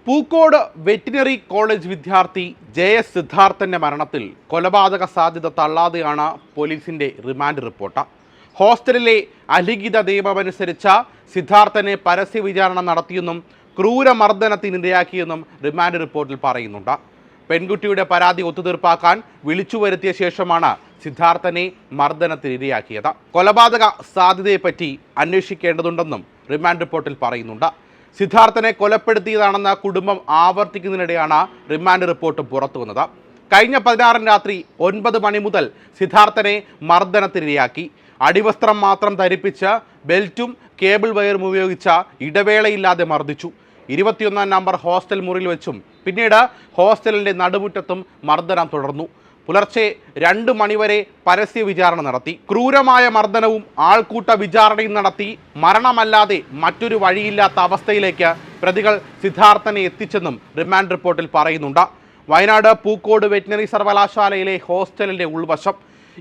Pookode veterinary college വിദ്യാർത്ഥി JS സിദ്ധാർത്ഥന്റെ മരണത്തിൽ കൊലപാതക സാധ്യത തള്ളാതെയാണ് പോലീസിന്റെ റിമാൻഡ് റിപ്പോർട്ട്. ഹോസ്റ്റലിലെ അലിഖിത നിയമമനുസരിച്ച സിദ്ധാർത്ഥനെ പരസ്യ വിചാരണ നടത്തിയെന്നും ക്രൂരമർദ്ദനത്തിനിരയാക്കിയെന്നും റിമാൻഡ് റിപ്പോർട്ടിൽ പറയുന്നുണ്ട്. പെൺകുട്ടിയുടെ പരാതി ഒത്തുതീർപ്പാക്കാൻ വിളിച്ചു വരുത്തിയ ശേഷമാണ് സിദ്ധാർത്ഥനെ മർദ്ദനത്തിനിരയാക്കിയത്. കൊലപാതക സാധ്യതയെപ്പറ്റി അന്വേഷിക്കേണ്ടതുണ്ടെന്നും റിമാൻഡ് റിപ്പോർട്ടിൽ പറയുന്നുണ്ട്. സിദ്ധാർത്ഥനെ കൊലപ്പെടുത്തിയതാണെന്ന കുടുംബം ആവർത്തിക്കുന്നതിനിടെയാണ് റിമാൻഡ് റിപ്പോർട്ട് പുറത്തുവന്നത്. കഴിഞ്ഞ 16 രാത്രി 9 മണി മുതൽ സിദ്ധാർത്ഥനെ മർദ്ദനത്തിനിരയാക്കി. അടിവസ്ത്രം മാത്രം ധരിപ്പിച്ച് ബെൽറ്റും കേബിൾ വയറും ഉപയോഗിച്ച ഇടവേളയില്ലാതെ മർദ്ദിച്ചു. 21 നമ്പർ ഹോസ്റ്റൽ മുറിയിൽ വെച്ചും പിന്നീട് ഹോസ്റ്റലിൻ്റെ നടുമുറ്റത്തും മർദ്ദനം തുടർന്നു. പുലർച്ചെ 2 മണിവരെ പരസ്യ വിചാരണ നടത്തി. ക്രൂരമായ മർദ്ദനവും ആൾക്കൂട്ട വിചാരണയും നടത്തി മരണമല്ലാതെ മറ്റൊരു വഴിയില്ലാത്ത അവസ്ഥയിലേക്ക് പ്രതികൾ സിദ്ധാർത്ഥനെ എത്തിച്ചെന്നും റിമാൻഡ് റിപ്പോർട്ടിൽ പറയുന്നുണ്ട്. വയനാട് പൂക്കോട് വെറ്റിനറി സർവകലാശാലയിലെ ഹോസ്റ്റലിൻ്റെ ഉൾവശം.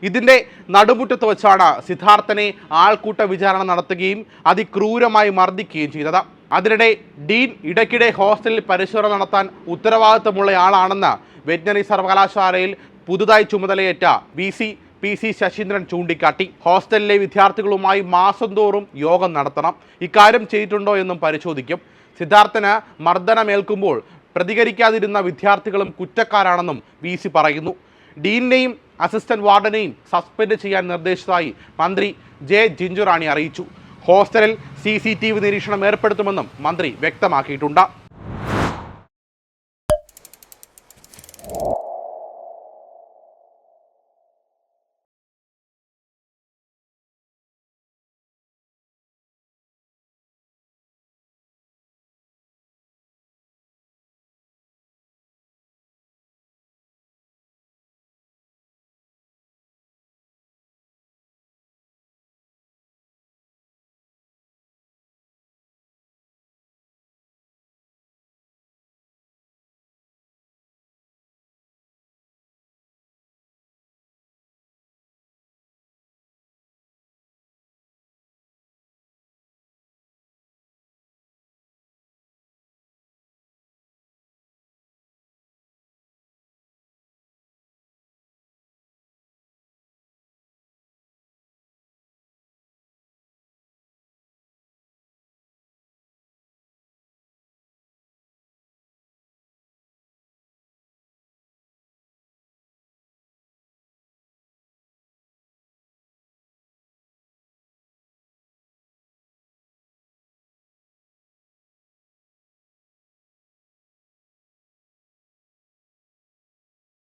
ഇതിൻ്റെ നടുമുറ്റത്ത് വെച്ചാണ് സിദ്ധാർത്ഥനെ ആൾക്കൂട്ട വിചാരണ നടത്തുകയും അതിക്രൂരമായി മർദ്ദിക്കുകയും ചെയ്തത്. അതിനിടെ ഡീൻ ഇടയ്ക്കിടെ ഹോസ്റ്റലിൽ പരിശോധന നടത്താൻ ഉത്തരവാദിത്തമുള്ളയാളാണെന്ന് വെറ്റിനറി സർവകലാശാലയിൽ പുതുതായി ചുമതലയേറ്റ VC PC ശശീന്ദ്രൻ ചൂണ്ടിക്കാട്ടി. ഹോസ്റ്റലിലെ വിദ്യാർത്ഥികളുമായി മാസം തോറും യോഗം നടത്തണം. ഇക്കാര്യം ചെയ്തിട്ടുണ്ടോ എന്നും പരിശോധിക്കും. സിദ്ധാർത്ഥന് മർദ്ദനമേൽക്കുമ്പോൾ പ്രതികരിക്കാതിരുന്ന വിദ്യാർത്ഥികളും കുറ്റക്കാരാണെന്നും VC പറയുന്നു. ഡീനിനെയും അസിസ്റ്റന്റ് വാർഡനെയും സസ്പെൻഡ് ചെയ്യാൻ നിർദ്ദേശിച്ചതായി മന്ത്രി J ജിഞ്ചുറാണി അറിയിച്ചു. ഹോസ്റ്റലിൽ CCTV നിരീക്ഷണം ഏർപ്പെടുത്തുമെന്നും മന്ത്രി വ്യക്തമാക്കിയിട്ടുണ്ട്.